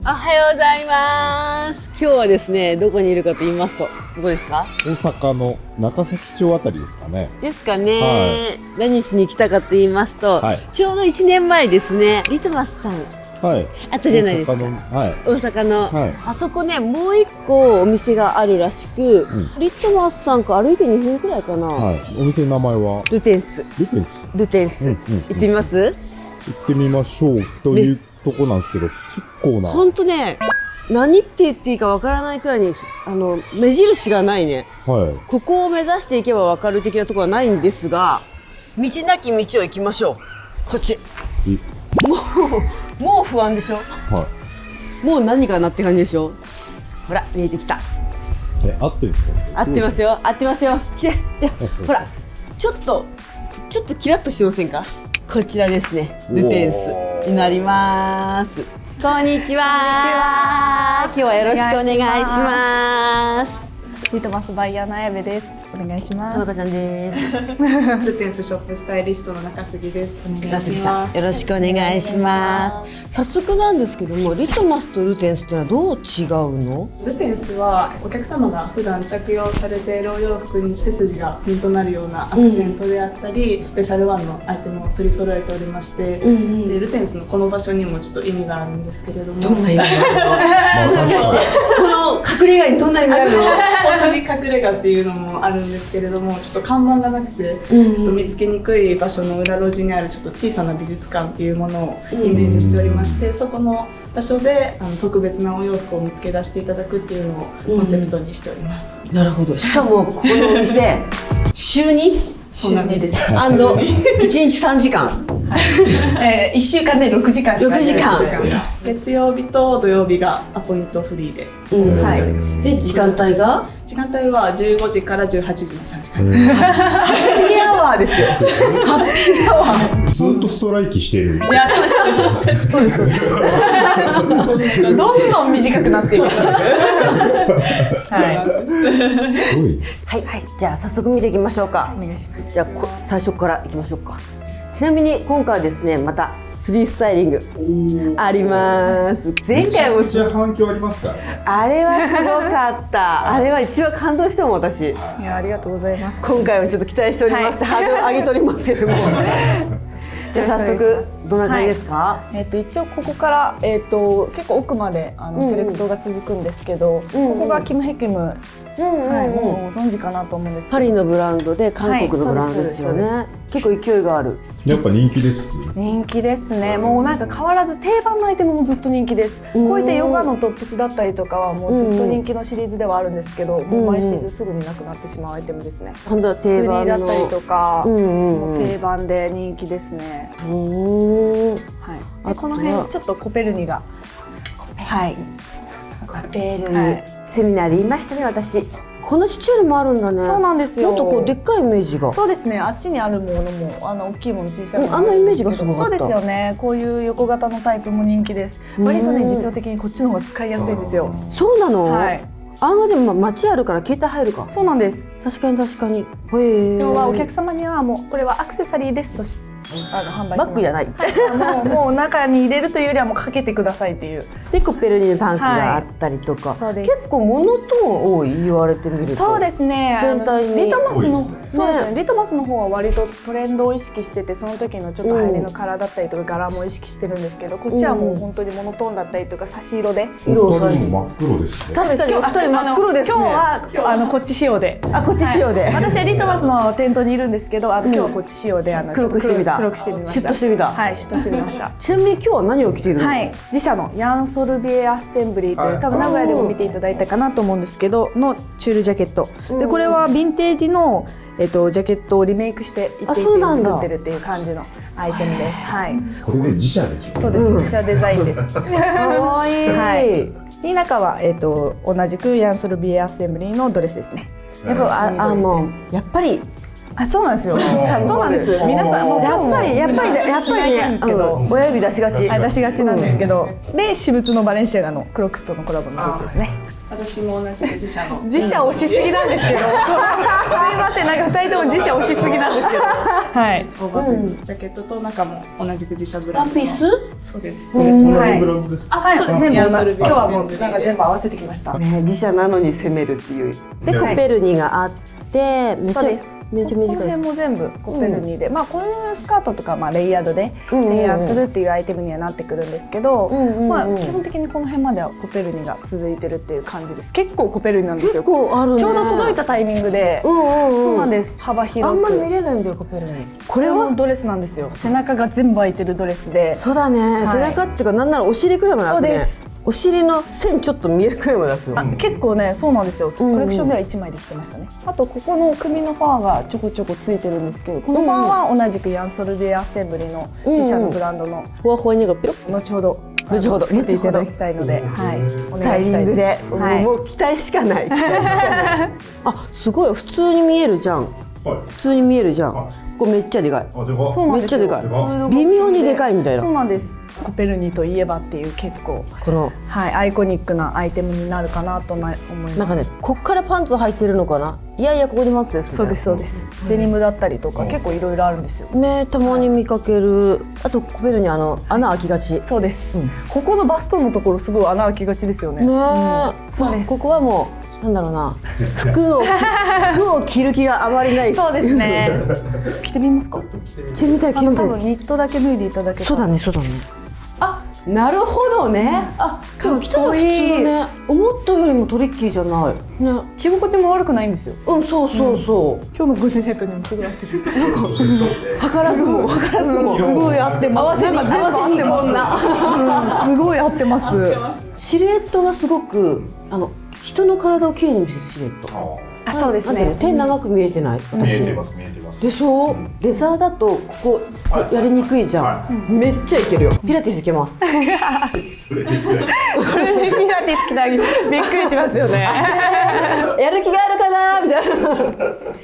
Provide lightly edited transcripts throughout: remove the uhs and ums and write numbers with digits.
おはようございます。今日はですね、どこにいるかと言いますと、どこですか？大阪の中崎町あたりですかね。ですかね、は何しに来たかと言いますと、はいちょうど1年前ですね、リトマスさんはい。あったじゃないですか。大阪の、はい。大阪の、はいあそこね、もう一個お店があるらしく、んリトマスさんから歩いて2分くらいかな、はい。お店の名前はルテンス。ルテンス。ルテンス、うんうんうん行ってみます？行ってみましょうというとこなんですけど、結構な。ほんとね、何って言っていいかわからないくらいに目印がないね。はここを目指していけばわかる的なところはないんですが、道なき道を行きましょう。こっち。い。もう不安でしょ。はもう何かなって感じでしょ。ほら見えてきた。い。合ってるんですか？合ってますよ。合ってますよ。来て。でほらちょっとキラッとしてませんか。こちらですね。ルテンスになります。こんにちは。今日はよろしくお願いします。リトマスバイヤーの綾部です。お願いします。田中ちゃんです。ルテンスショップスタイリストの中杉です。お願いしさん、ます。よろしくお願いします。早速なんですけども、リトマスとルテンスってのはどう違うの？ルテンスはお客様が普段着用されているお洋服に背筋がピンとなるようなアクセントであったり、スペシャルワンのアイテムを取り揃えておりまして、でルテンスのこの場所にもちょっと意味があるんですけれども、どんな意味があるの？もしかしてこの隠れ家にどんな意味があるの？本当に隠れ家っていうのもあるんですけれども、ちょっと看板がなくて、ちょっと見つけにくい場所の裏路地にあるちょっと小さな美術館っていうものをイメージしておりまして、そこの場所で特別なお洋服を見つけ出していただくっていうのをコンセプトにしております。なるほど。しかもここのお店週2？そうなんです。1日3時間。1週間で6時間しか6時間。月曜日と土曜日がアポイントフリーで、はい。で時間帯が？時間帯は15時から18時の3時間。ハッピーアワーですよ。ハッピーアワー。ずっとストライキしてる。いや、そうです。どんどん短くなっていく。はい。すごい。はい、じゃあ早速見ていきましょうか。お願いします。じゃあ最初からいきましょうか。ちなみに今回はですね、また3スタイリングあります。前回もめちゃくちゃ反響ありますからね。あれはすごかった。あれは一番感動したもん私。いや、ありがとうございます。今回はちょっと期待しておりますって、ハードル上げておりますけども。じゃあ早速どんな感じですか？一応ここから、結構奥までセレクトが続くんですけど、ここがキムヘキム、もうご存知かなと思うんですけど、パリのブランドで韓国のブランドですよね。結構勢いがある。やっぱ人気です。人気ですね。もうなんか変わらず定番のアイテムもずっと人気です。こういったヨガのトップスだったりとかはもうずっと人気のシリーズではあるんですけど、もう毎シーズンすぐになくなってしまうアイテムですね。今度は定番のフリーだったりとか、もう定番で人気ですね。はい。でこの辺ちょっとコペルニが、はい。コペルニ、セミナーで言いましたね私。このシチュールもあるんだね。そうなんですよ。もっとこうでっかいイメージが。そうですね。あっちにあるものも大きいもの小さいものあのイメージがすごかった。そうですよね。こういう横型のタイプも人気です。割とね実用的にこっちの方が使いやすいんですよ。そうなの？はい。でも街あるから携帯入るか。そうなんです。確かに。今日はお客様にはもうこれはアクセサリーですと販売してます。バッグじゃない。もう中に入れるというよりはもうかけてくださいっていう。でコペルニのタンクがあったりとか。そうです。結構モノトーン多い言われてみると。そうですね。全体にリトマスのそうですね。リトマスの方は割とトレンドを意識してて、その時のちょっと流行りのカラーだったりとか柄も意識してるんですけど、こっちはもう本当にモノトーンだったりとか差し色で色をさえ真っ黒ですね。確かにお二人真っ黒ですね。今日はこっち仕様で。こっち仕様で。私はリトマスの店頭にいるんですけど、今日はこっち仕様で黒くしてみた。黒くしてみました。シュッとしてみた。はい、シュッとしてみました。ちなみに今日は何を着ているの？はい、自社のヤンソルビエアッセンブリーという、多分名古屋でも見ていただいたかなと思うんですけどのチュールジャケットで、これはヴィンテージのジャケットをリメイクして一点一点作ってるっていう感じのアイテムです。はい。これで自社でしょ。そうです。自社デザインです。かわいい。はい。で中は同じくヤンソルビエアッセンブリーのドレスですね。やっぱもうやっぱり。そうなんですよ。そうなんです。皆さんもうやっぱりね、親指出しがち。出しがちなんですけど、で私物のバレンシアガのクロックスとのコラボのブーツですね。私も同じく自社の自社押しすぎなんですけどすいません、なんか2人とも自社押しすぎなんですけどはい、オーバーサイズジャケットと中も同じく自社ブランドのワンピース？そうです。同じブランドですか？はい、全部今ヤンソルビ日はもうなんか全部合わせてきました。ね、自社なのに攻めるっていう。で、コペルニがあって、めっちゃそうです。めっちゃ短いです。この辺も全部コペルニで、まあこういうスカートとかレイヤードで提案するっていうアイテムにはなってくるんですけど、まあ基本的にこの辺まではコペルニが続いてるっていう感じです。結構コペルニなんですよ。結構あるね。ちょうど届いたタイミングで、そうなんです。幅広く。あんまり見れないんだよ、コペルニ。これはドレスなんですよ。背中が全部開いてるドレスで。そうだね。背中っていうかなんならお尻くらいまで開くね。そうです。お尻の線ちょっと見えるくらいまで開く。結構ね、そうなんですよ。コレクションでは1枚で着てましたね。あとここの首のファーがちょこちょこついてるんですけど、このファーは同じくヤンソルビエアッセンブリの自社のブランドのふわふわにがピロッ。後ほどつけていただきたいので、はい、お願いしたいです。はい、もう期待しかない。あ、すごい普通に見えるじゃん。普通に見えるじゃん。ここめっちゃでかい。そうなんですよ。めっちゃでかい。微妙にでかいみたいな。そうなんです。コペルニといえばっていう結構このアイコニックなアイテムになるかなと思います。なんかね、こっからパンツ履いてるのかな。いやいやここにパンツですみたいな。そうですそうです。デニムだったりとか結構いろいろあるんですよ。ね、たまに見かける。あとコペルニ穴開きがち。そうです。ここのバストのところすごい穴開きがちですよね。そうです。ここはもうなんだろうな、服を着る気があまりない。そうですね。着てみますか。着てみたい着てみたい。多分ニットだけ脱いでいただけたら。そうだねそうだね。あ、なるほどね。あ、でも着たら普通ね。思ったよりもトリッキーじゃない。ね。着心地も悪くないんですよ。うん、そうそうそう。今日のコーディネートにもすごい合ってる。なんか図らずもすごい合ってます。合わせにこんな。すごい合ってます。シルエットがすごく人の体をきれいに見せるシルエット。あ、そうですね。手長く見えてない。見えてます見えてます。でしょ。レザーだとここやりにくいじゃん。めっちゃいけるよ。ピラティスいけます。それでこれでピラティス着たらびっくりしますよね。やる気があるかなみたいな。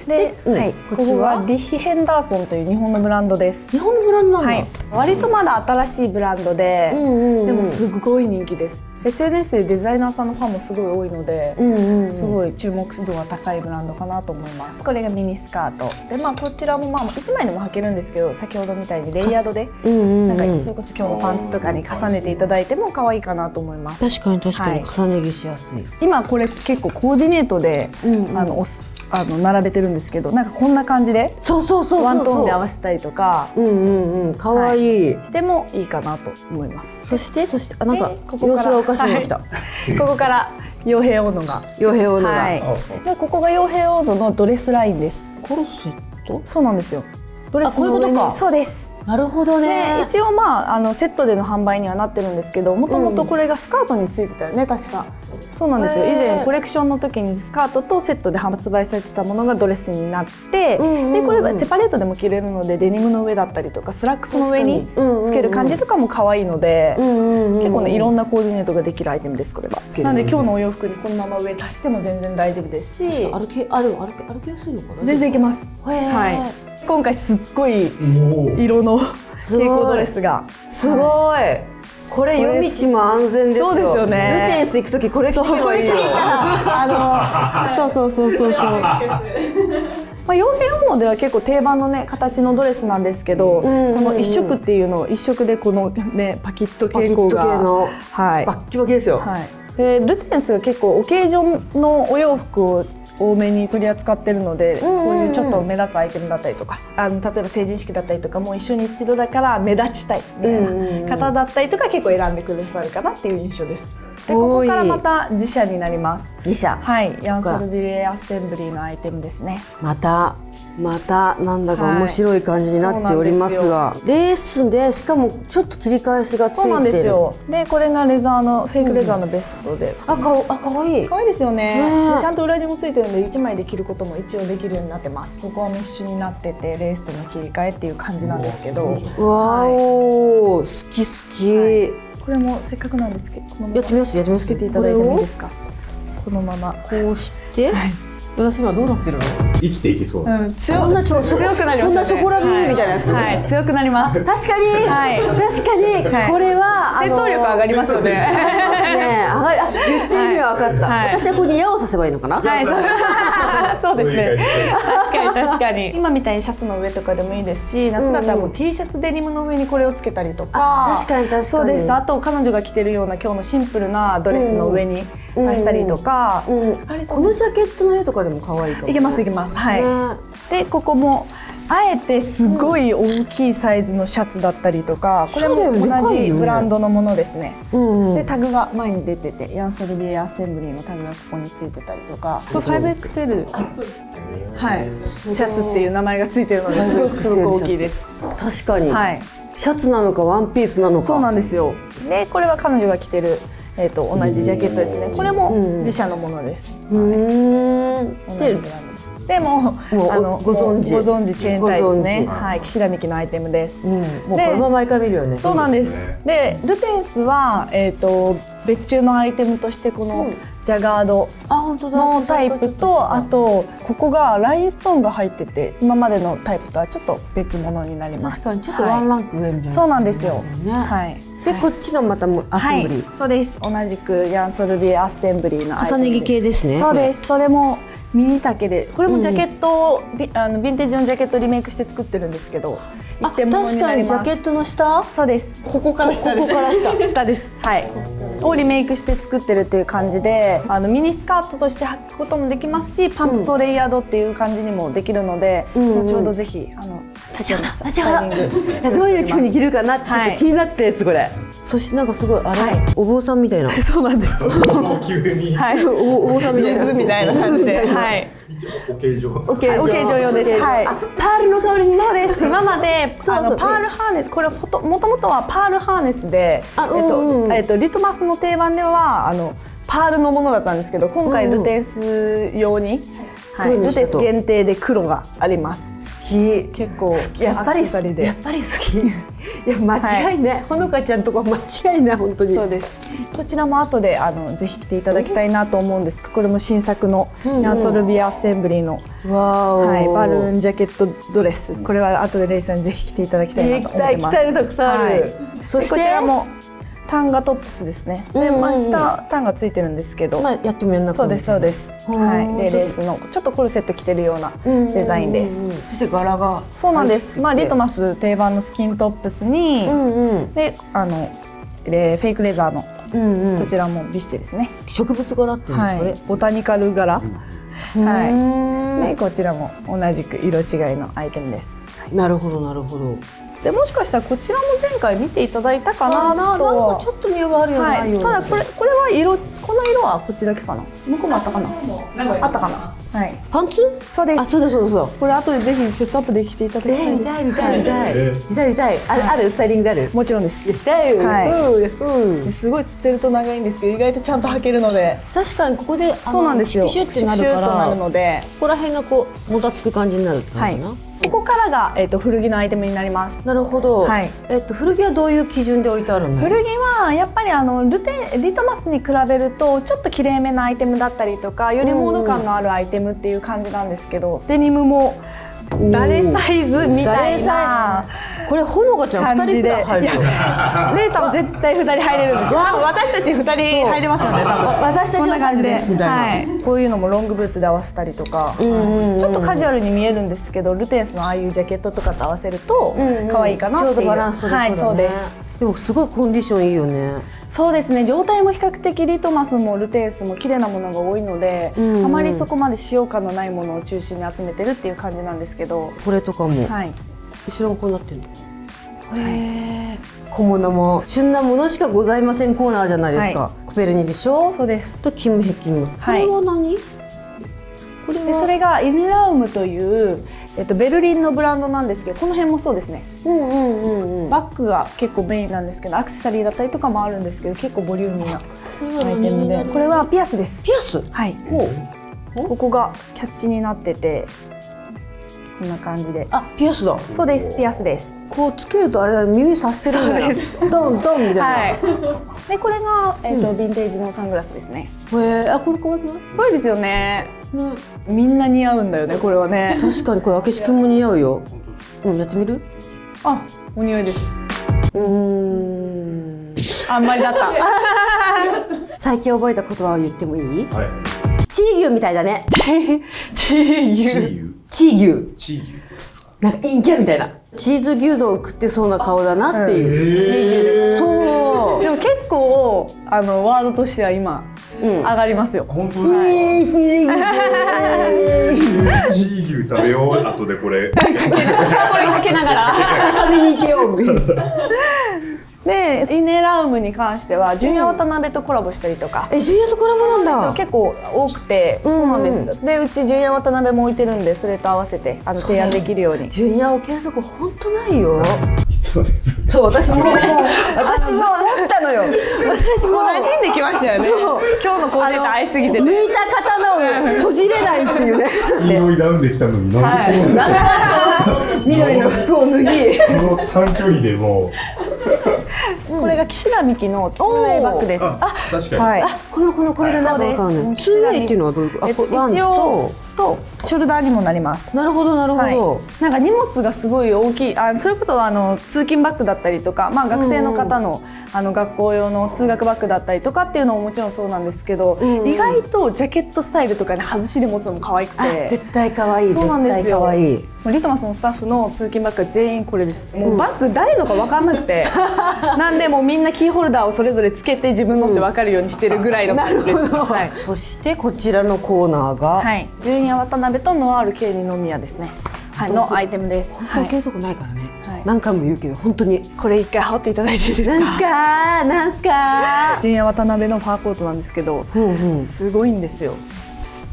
で、はい、ここはディッヒ・ヘンダーソンという日本のブランドです。日本のブランドなんだ。はい、割とまだ新しいブランドで、でもすごい人気です。SNS でデザイナーさんのファンもすごい多いので、すごい注目度が高いブランドかなと思います。これがミニスカートで、こちらも1枚でも履けるんですけど、先ほどみたいにレイヤードでなんかそれこそ今日のパンツとかに重ねていただいても可愛いかなと思います。確かに確かに重ね着しやすい。今これ結構コーディネートで並べてるんですけど、なんかこんな感じでワントーンで合わせたりとか可愛いしてもいいかなと思います。そしてなんか様子がおかしいの来た。ここから傭兵オードがで、ここが傭兵オードのドレスラインです。コルセット？そうなんですよ。ドレスの上に。そうです。なるほどね。一応セットでの販売にはなってるんですけど、もともとこれがスカートについてたよね、確か。そうなんですよ。以前コレクションの時にスカートとセットで発売されてたものがドレスになって、でこれはセパレートでも着れるので、デニムの上だったりとかスラックスの上につける感じとかも可愛いので、結構ねいろんなコーディネートができるアイテムです、これは。なので今日のお洋服にこのまま上足しても全然大丈夫ですし、でも歩きやすいのかな。全然いけます。はい。今回すっごい色の蛍光ドレスがすごい。これ夜道も安全ですよ。そうですよね。ルテンス行くときこれ着てばいいよ。そう。傭兵オーノでは結構定番のね形のドレスなんですけど、この一色っていうのを一色でこのねパキッと蛍光がバッキバキですよ。でルテンスが結構オケージョンのお洋服を多めに取り扱ってるので、こういうちょっと目立つアイテムだったりとか、例えば成人式だったりとかもう一緒に一度だから目立ちたいみたいな方だったりとか結構選んでくださるかなっていう印象です。でここからまた自社になります。自社。はい、ヤンソルビレアッセンブリーのアイテムですね。またなんだか面白い感じになっておりますが、レースでしかもちょっと切り返しがついてる。そうなんですよ。でこれがレザーのフェイクレザーのベストで、かわいい。可愛いですよね。ちゃんと裏地もついてるので1枚で着ることも一応できるようになってます。ここはメッシュになっててレースとの切り替えっていう感じなんですけど、わお、好き好き。これもせっかくなんですけど、このままやってみます。つけていただいてもいいですか。このままこうして。私今どうなってるの？生きていけそう。そんな強くなります。そんなショコラ耳みたいなやつ。はい、強くなります。確かにこれは戦闘力上がりますよね。言ってる意味分かった。はい私はここに矢を刺せばいいのかな。はい、そうですね。そういう確かに今みたいにシャツの上とかでもいいですし、夏だったらもう T シャツデニムの上にこれをつけたりとか。確かに確かに。そうです。あと彼女が着てるような今日のシンプルなドレスの上に足したりとか。このジャケットの絵とかでも可愛いかも。いけますいけます。はい。でここもあえてすごい大きいサイズのシャツだったりとか、これも同じブランドのものですね。でタグが前に出てて、ヤンソルビエアッセンブリーのタグがここについてたりとか、これ 5XL はいシャツっていう名前がついてるのですごくすごく大きいです。確かに。はい。シャツなのかワンピースなのか。そうなんですよ。でこれは彼女が着てる同じジャケットですね。これも自社のものです。でもご存知チェーンタイですね。はい、岸田美希のアイテムです。もうこれも毎回見るよね。そうなんです。でルテンスは別注のアイテムとしてこのジャガードのタイプと、あとここがラインストーンが入ってて、今までのタイプとはちょっと別物になります。確かにちょっとワンランク上みたいな。そうなんですよ。はい。でこっちがまたアッセンブリー。そうです。同じくヤンソルビエアッセンブリーの重ね着系ですね。そうです。それもミニ丈で、これもジャケットをヴィンテージのジャケットをリメイクして作ってるんですけど、確かにジャケットの下。そうです。ここから下です。ここから下です。はい。をリメイクして作ってるっていう感じで、ミニスカートとして履くこともできますし、パンツとレイヤードっていう感じにもできるので、後ほどぜひどういう風に着るかなってちょっと気になってたやつこれ。そしてなんかすごいあれお坊さんみたいな。そうなんです。急に。はい。お坊さんみたいな。みたいな感じで。はい。お形状。お形状用です。はい。パールの香りに。そうです。今までパールハーネス、これもともとはパールハーネスで、リトマスの定番ではパールのものだったんですけど、今回ルテンス用に。はい、ルテンス限定で黒があります。好き。結構やっぱり好き。いや間違いない。ほのかちゃんとこ間違いない本当に。そうです。こちらも後でぜひ着ていただきたいなと思うんですけど、これも新作のヤンソルビエアッセンブリーのバルーンジャケットドレス。これは後でレイさんにぜひ着ていただきたいなと思ってます。着たいたくさんある。そしてこちらもタンガトップスですね。で、下タンがついてるんですけど、やってもやんなくて。そうですそうです。はい。でレースのちょっとコルセット着てるようなデザインです。そして柄が。そうなんです。リトマス定番のスキントップスに、でフェイクレザーのこちらもビスチェですね。植物柄っていうんですかね。ボタニカル柄。はい。でこちらも同じく色違いのアイテムです。なるほどなるほど。でもしかしたらこちらも前回見ていただいたかなとは。ちょっと見覚えあるような。ただこれはこの色はこっちだけかな。向こうもあったかな。あったかな。はい。パンツ？そうです。そうだそうだそうだ。これ後でぜひセットアップで着ていただきたいです。見たい。あるスタイリングである。もちろんです。はい。すごいつってると長いんですけど、意外とちゃんと履けるので。確かにここでそうなんですよ。シュッてなるから。なるので、ここら辺がこうもたつく感じになるって感じかな。ここからが古着のアイテムになります。なるほど。はい。古着はどういう基準で置いてあるの？古着はやっぱりリトマスに比べるとちょっときれいめなアイテムだったりとか、よりモード感のあるアイテムっていう感じなんですけど、デニムもラレサイズみたいな。これほのかちゃん2人で入る。レイさんは絶対2人入れるんですけど、私たち2人入れますよね。私たちの感じですみたいな。こういうのもロングブーツで合わせたりとか、ちょっとカジュアルに見えるんですけど、ルテンスのああいうジャケットとかと合わせると可愛いかなっていう。ちょうどバランス取れそうだね。そうです。でもすごいコンディションいいよね。そうですね。状態も比較的リトマスもルテンスも綺麗なものが多いので、あまりそこまで使用感のないものを中心に集めてるっていう感じなんですけど、これとかも、後ろもこうなってる。小物も旬なものしかございませんコーナーじゃないですか。コペルニでしょ。そうです。とキムヘキンも。これは何？これはそれがイネラウムというベルリンのブランドなんですけど、この辺もそうですね。バッグが結構メインなんですけど、アクセサリーだったりとかもあるんですけど、結構ボリューミーなアイテムで、これはピアスです。ピアス？はい。ここがキャッチになってて、こんな感じで。ピアスだ。そうです。ピアスです。こうつけるとあれだ、耳さしてるんだよ。ドンドンみたいな。でこれがヴィンテージのサングラスですね。これ可愛くない？可愛いですよね。みんな似合うんだよね、これはね。確かにこれ明智くんも似合うよ。やってみる？お似合いです。あんまりだった。最近覚えた言葉を言ってもいい？はい。チー牛みたいだね。チー牛。チー牛。チー牛ってやつか。なんか陰キャみたいな。チーズ牛丼食ってそうな顔だなっていう。そう。でも結構ワードとしては今、上がりますよ。本当ですか？チー牛食べよう。後でこれ。これかけながら。遊びに行けよう。でイネラウムに関しては純也渡辺とコラボしたりとか。純也とコラボなんだ。結構多くて、そうなんです。でうち純也渡辺も置いてるんで、それと合わせて提案できるように。純也置けるとこ本当ないよ。いつまでですか？そう、私も思ったのよ。私も馴染んできましたよね。そう、今日のコーデと合いすぎて抜いた刀を閉じれないっていうね。黄色いダウンできたのになんで緑の服を脱ぎ。この短距離でもこれが岸田美紀のツーウェイバッグです。確かに。はい。これでなんかわかんない。ツーウェイっていうのはどういうこと？ワン一応とショルダーにもなります。なるほどなるほど。なんか荷物がすごい大きい。それこそ通勤バッグだったりとか、まあ学生の方の学校用の通学バッグだったりとかっていうのももちろんそうなんですけど、意外とジャケットスタイルとかに外しで持つのも可愛くて。絶対可愛い。そうなんですよ。絶対可愛い。もうリトマスのスタッフの通勤バッグは全員これです。もうバッグ誰のか分かんなくて、なんでもうみんなキーホルダーをそれぞれつけて自分のって分かるようにしてるぐらいの感じです。はい。そしてこちらのコーナーが、はい。純也渡辺とノワール系二宮ですね。はい、のアイテムです。本当にとこないからね。はい。何回も言うけど本当にこれ一回羽織っていただいていいですか？なんすか。純也渡辺のファーコートなんですけど、すごいんですよ。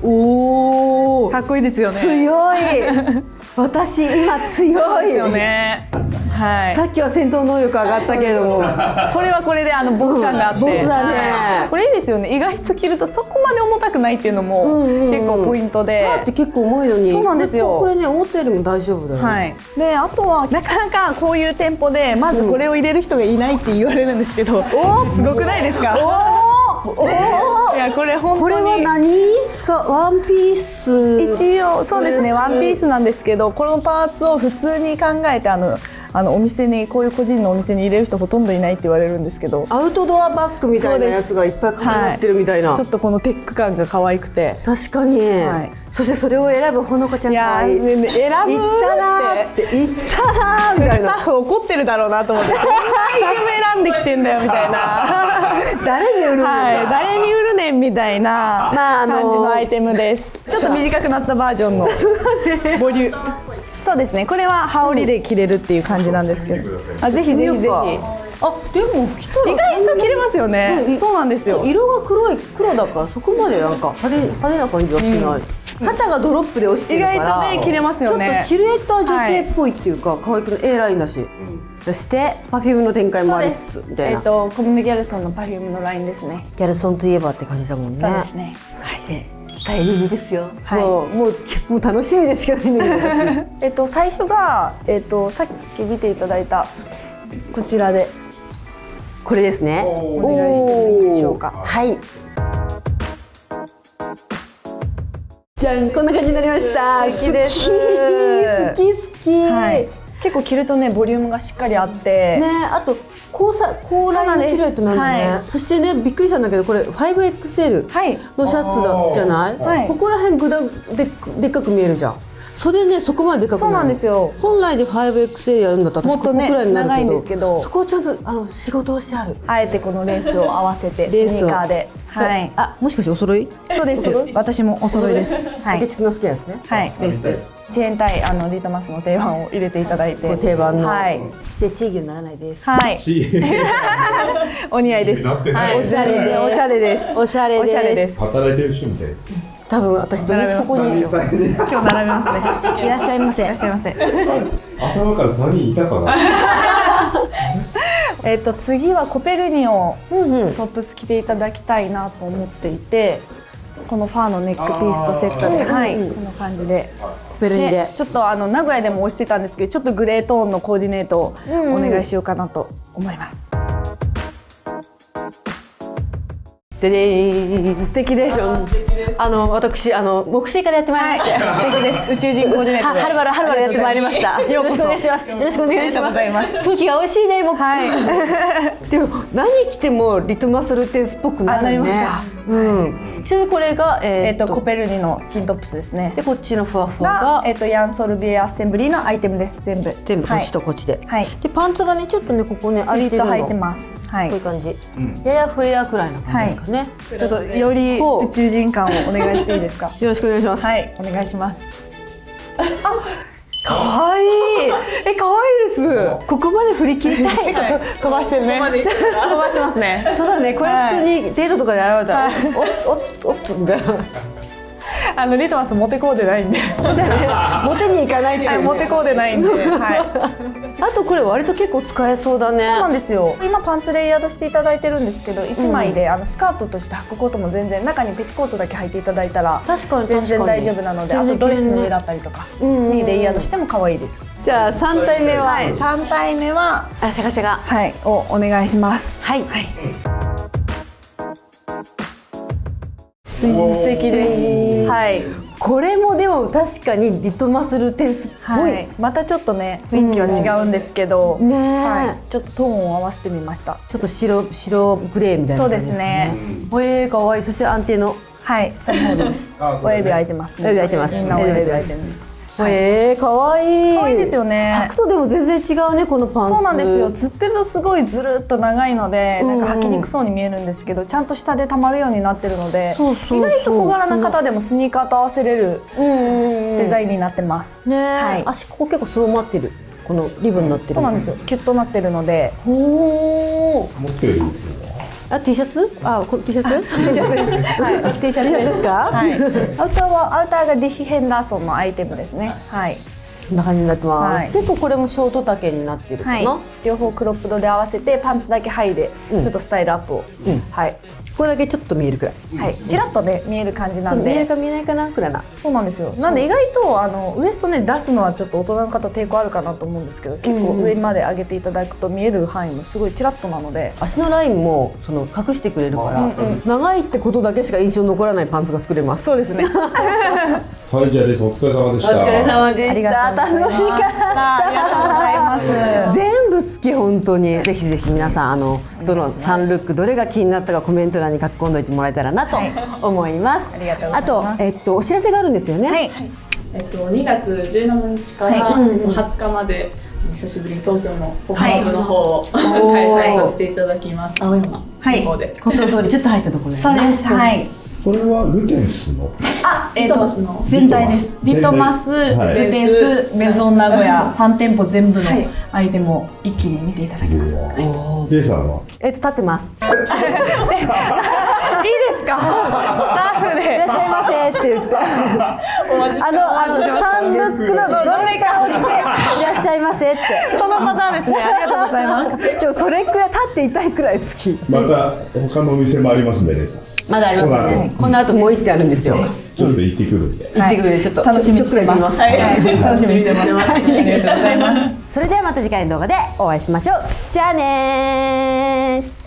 おお。かっこいいですよね。強い。私今強いよね。はい。さっきは戦闘能力上がったけれども、これはこれでボス感があって、ボスだね。これいいですよね。意外と着るとそこまで重たくないっていうのも結構ポイントで。だって結構重いのに。そうなんですよ。これね思ったよりも大丈夫だよ。はい。であとはなかなかこういう店舗でまずこれを入れる人がいないって言われるんですけど、すごくないですか？いやこれ本当に。これは何ですか？ワンピース。一応そうですね、ワンピースなんですけど、このパーツを普通に考えてお店にこういう個人のお店に入れる人ほとんどいないって言われるんですけど、アウトドアバッグみたいなやつがいっぱい重なってるみたいな、ちょっとこのテック感が可愛くて、確かに、そしてそれを選ぶほのかちゃん可愛い。選ぶって言ったなーって言ったなーみたいな。スタッフ怒ってるだろうなと思って、こんなアイテム選んできてんだよみたいな。誰に売るの？誰に売るねんみたいな感じのアイテムです。ちょっと短くなったバージョンのボリューム。そうですね。これは羽織で着れるっていう感じなんですけど、ぜひぜひぜひ。あ、でも着たら意外と着れますよね。そうなんですよ。色が黒だからそこまでなんか派手な感じはしない。肩がドロップで押してるから。意外とね着れますよね。ちょっとシルエットは女性っぽいっていうか可愛く A ラインだし。そしてPerfumeの展開もありつつみたいな。コムメギャルソンのPerfumeのラインですね。ギャルソンといえばって感じだもんね。そうですね。そしてスタイリングですよ。はい。もう楽しみでしかないんだけど。最初がさっき見ていただいたこちらでこれですね。お願いしてもいいでしょうか。はい。じゃん、こんな感じになりました。素敵です。好き。はい。結構着るとねボリュームがしっかりあってね、あと高ラインのシルエットなんだね。そしてねびっくりしたんだけどこれ 5XL のシャツじゃない？ここら辺でっかく見えるじゃん。袖ねそこまででかくない。そうなんですよ。本来で 5XL やるんだったら私ここくらいにな長いんるですけど、そこをちゃんと仕事をしてある。あえてこのレースを合わせてスニーカーで。はい。あ、もしかしてお揃い？そうです。私もお揃いです。はい。竹内くんの好きなんですね。はい。です。チェーンタイリトマスの定番を入れていただいて。定番の。はい。でチーギュにならないです。はい。お似合いです。おしゃれでおしゃれです。おしゃれです。働いてる人みたいですね。多分私土日ここにいるよ。今日並べますね。いらっしゃいませ。いらっしゃいませ。頭から3人いたかな。次はコペルニオトップス着ていただきたいなと思っていて、このファーのネックピースとセットで、はい、こんな感じで。コペルニでちょっと名古屋でも推してたんですけど、ちょっとグレートーンのコーディネートをお願いしようかなと思います。ででーん、素敵です。です。私木星からやってまいりまして、素敵です。宇宙人コーディネートで。はるばるやってまいりました。よろしくお願いします。よろしくお願いします。空気が美味しいね。でも何着てもリトマスルテンスっぽくなるね。なりますか。ちなみにこれがコペルニのスキントップスですね。でこっちのふわふわがヤンソルビエアッセンブリーのアイテムです。全部こっちとこっちで。でパンツがねちょっとねここねスリット履いてます。こういう感じ。ややフレアくらいな感じですかね。ちょっとより宇宙人感をお願いしていいですか。よろしくお願いします。はい、お願いします。可愛い。可愛いです。ここまで振り切りたい。飛ばしてるね。飛ばしてますね。そうだね。これ普通にデートとかで現れたら、おっとみたいな。リトマスモテコーデないんで。モテに行かないっていうね。モテコーデないんで。あとこれ割と結構使えそうだね。そうなんですよ。今パンツレイヤードしていただいてるんですけど、1枚でスカートとして履くことも全然、中にペチコートだけ履いていただいたら全然大丈夫なので、あとドレスの上だったりとかにレイヤードしても可愛いです。じゃあ3体目は3体目はシャカシャカをお願いします。はい。素敵です。はい。これもでも確かにリトマスルテンスっぽい。またちょっとね雰囲気は違うんですけど、ちょっとトーンを合わせてみました。ちょっと白グレーみたいな感じですかね。可愛い。そして安定のサインホールです。親指開いてます。親指開いてます。みんな親指開いてる。可愛い。可愛いですよね。履くとでも全然違うねこのパンツ。そうなんですよ。つってるとすごいずるっと長いので、なんか履きにくそうに見えるんですけど、ちゃんと下で溜まるようになってるので、意外と小柄な方でもスニーカーと合わせれるデザインになってます。足ここ結構すぼまってる。このリブになってる。そうなんですよ。キュッとなってるので。持ってる。T シャツ？これ T シャツ？T シャツです。T シャツですか？アウターがディヒ・ヘンダーソンのアイテムですね。こんな感じになってます。結構これもショート丈になってるかな。両方クロップドで合わせてパンツだけハイでちょっとスタイルアップを。これだけちょっと見えるくらい。ちらっとね見える感じなんで。見えるか見えないかなくらいな。そうなんですよ。なんで意外とウエストね出すのはちょっと大人の方抵抗あるかなと思うんですけど、結構上まで上げていただくと見える範囲もすごいちらっとなので、足のラインも隠してくれるから長いってことだけしか印象残らないパンツが作れます。そうですね。はい、じゃあレースお疲れ様でした。お疲れ様でした。楽しかった。ありがとうございます。全部好き本当に。ぜひぜひ皆さんどの3ルックどれが気になったかコメント欄に書き込んでおいてもらえたらなと思います。ありがとうございます。あとお知らせがあるんですよね。2月17日から20日まで久しぶりに東京のポップの方を開催させていただきます。青山の方で。こと通りちょっと入ったところで。そうです。それはルテンスのリトマスの全体です。リトマス、ルテンス、メゾン名古屋3店舗全部のアイテムを一気に見ていただきます。レイさんは立ってます。いいですか？スタッフでいらっしゃいませって言って。3ルックのどれかを着ていらっしゃいませって。そのパターンですね。ありがとうございます。でもそれくらい立っていたいくらい好き。また他のお店もありますんでレイさん。まだありますよね。この後もう1点あるんですよ。ちょっと行ってくるんで。行ってくるんでちょっと楽しみにしてます。楽しみにしてます。ありがとうございます。それではまた次回の動画でお会いしましょう。じゃあねー。